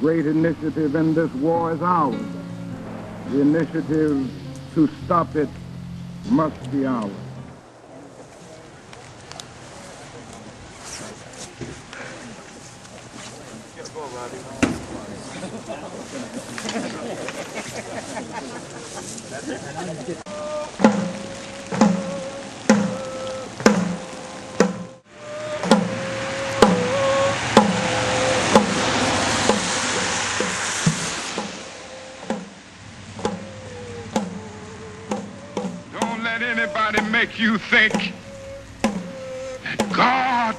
The great initiative in this war is ours. The initiative to stop it must be ours. Don't let anybody make you think that God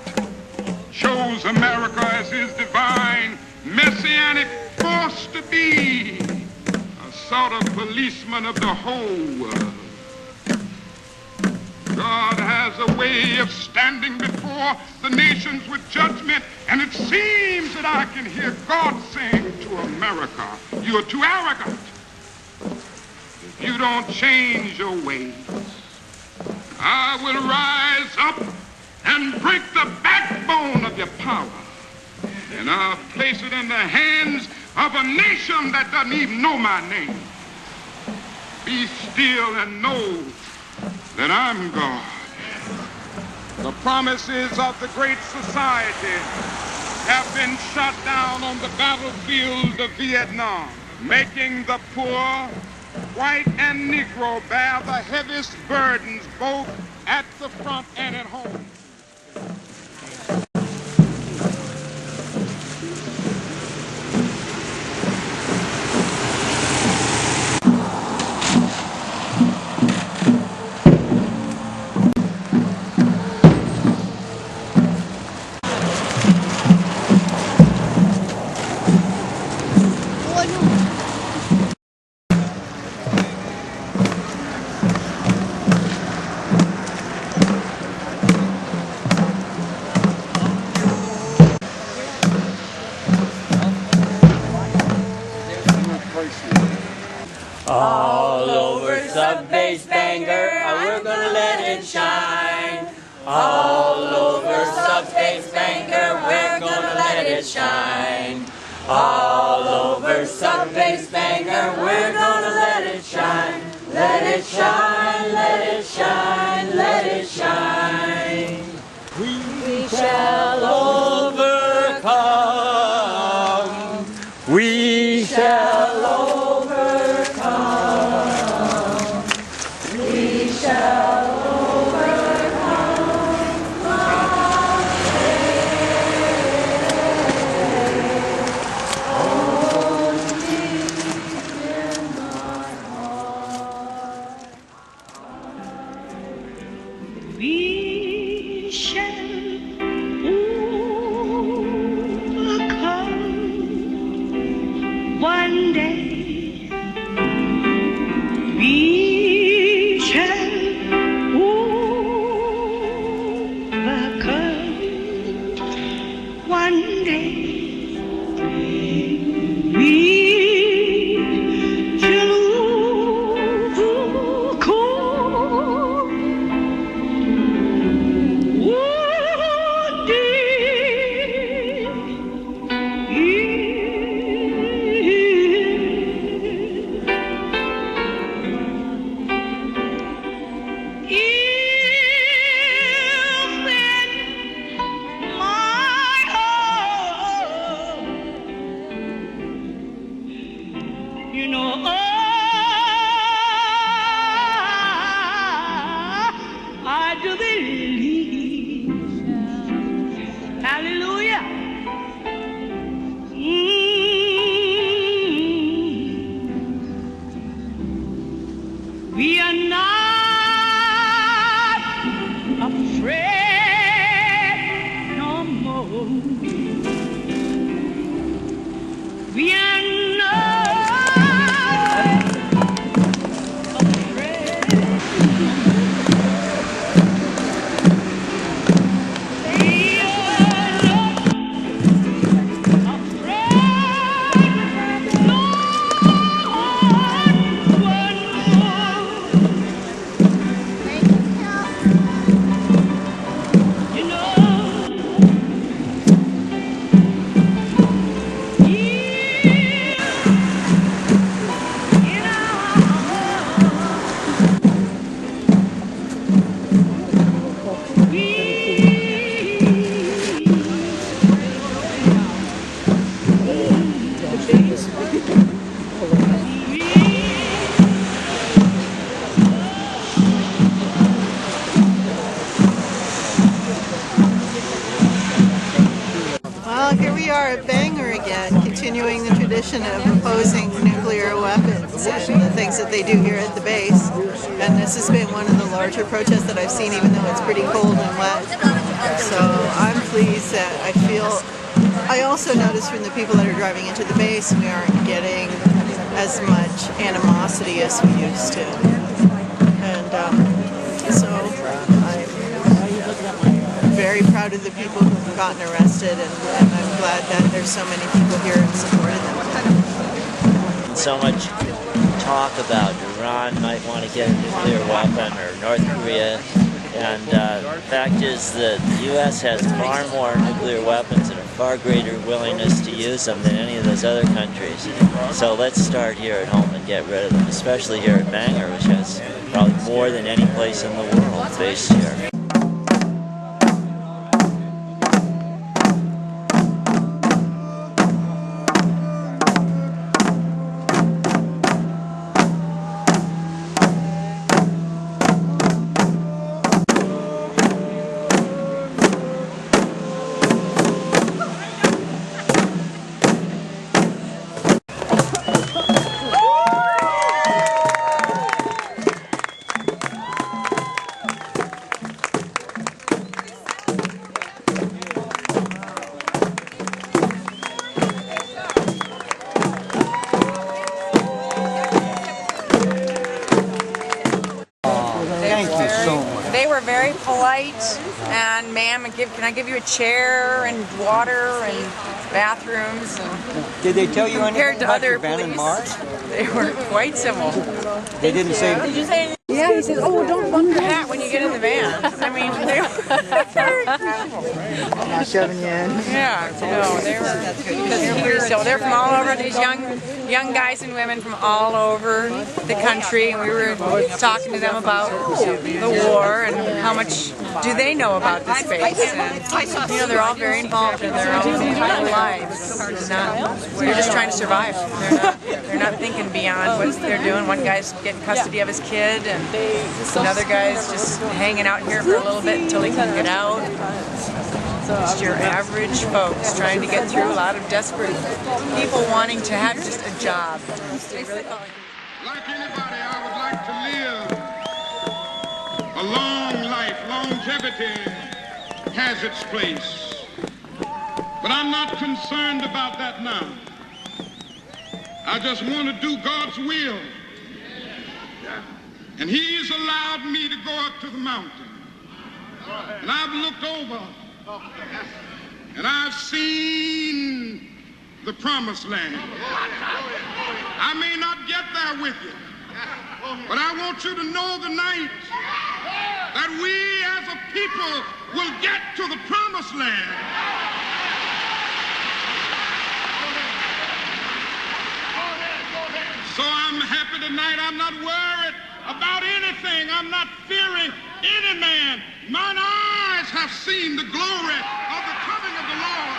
chose America as his divine messianic force to be a sort of policeman of the whole world. God has a way of standing before the nations with judgment, and it seems that I can hear God saying to America, "You are too arrogant. If you don't change your ways, I will rise up and break the backbone of your power, and I'll place it in the hands of a nation that doesn't even know my name. Be still and know that I'm God." The promises of the great society have been shot down on the battlefield of Vietnam, making the poor, white and Negro, bear the heaviest burdens both at the front and at home. All over Sub-Base Bangor, we're gonna let it shine. All over Sub-Base Bangor, we're gonna let it shine. All over Sub-Base Bangor, we're gonna let it shine. Let it shine, let it shine, let it shine. We shall overcome. We shall overcome. We shall overcome. Only in my heart. We shall overcome one day. We shall overcome one day. We shall overcome one day. You know, I do believe. Hallelujah. We are not afraid no more. We are at Bangor again, continuing the tradition of opposing nuclear weapons and the things that they do here at the base. And this has been one of the larger protests that I've seen, even though it's pretty cold and wet. So I'm pleased that I also noticed from the people that are driving into the base, we aren't getting as much animosity as we used to. And so I'm very proud of the people who've gotten arrested, and I'm glad that there's so many people here in support of them. So much talk about Iran might want to get a nuclear weapon, or North Korea, and the fact is that the U.S. has far more nuclear weapons and a far greater willingness to use them than any of those other countries. So let's start here at home and get rid of them, especially here at Bangor, which has probably more than any place in the world based here. They were very polite, and ma'am, can I give you a chair and water and bathrooms? And did they tell you anything about other your van in Mars? They were quite civil. They didn't say... Did you say anything? Yeah, he says, oh, don't bump your hat when you get in the van. I mean, they were very careful. Not shoving you in. Yeah, no, they were so they're from all over, these young guys and women from all over the country, and we were talking to them about the war and how much do they know about this space. And, you know, they're all very involved in their own lives. They're just trying to survive. They're not thinking beyond what they're doing. One guy's getting custody of his kid, and another guy's just hanging out here for a little bit until he can get out. Just your average folks trying to get through, a lot of desperate people wanting to have just a job. Like anybody, I would like to live a long life. Longevity has its place. But I'm not concerned about that now. I just want to do God's will. And He's allowed me to go up to the mountain. And I've looked over and I've seen the promised land. I may not get there with you, but I want you to know tonight that we as a people will get to the promised land. So I'm happy tonight. I'm not worried about anything. I'm not fearing any man. Mine eyes have seen the glory of the coming of the Lord.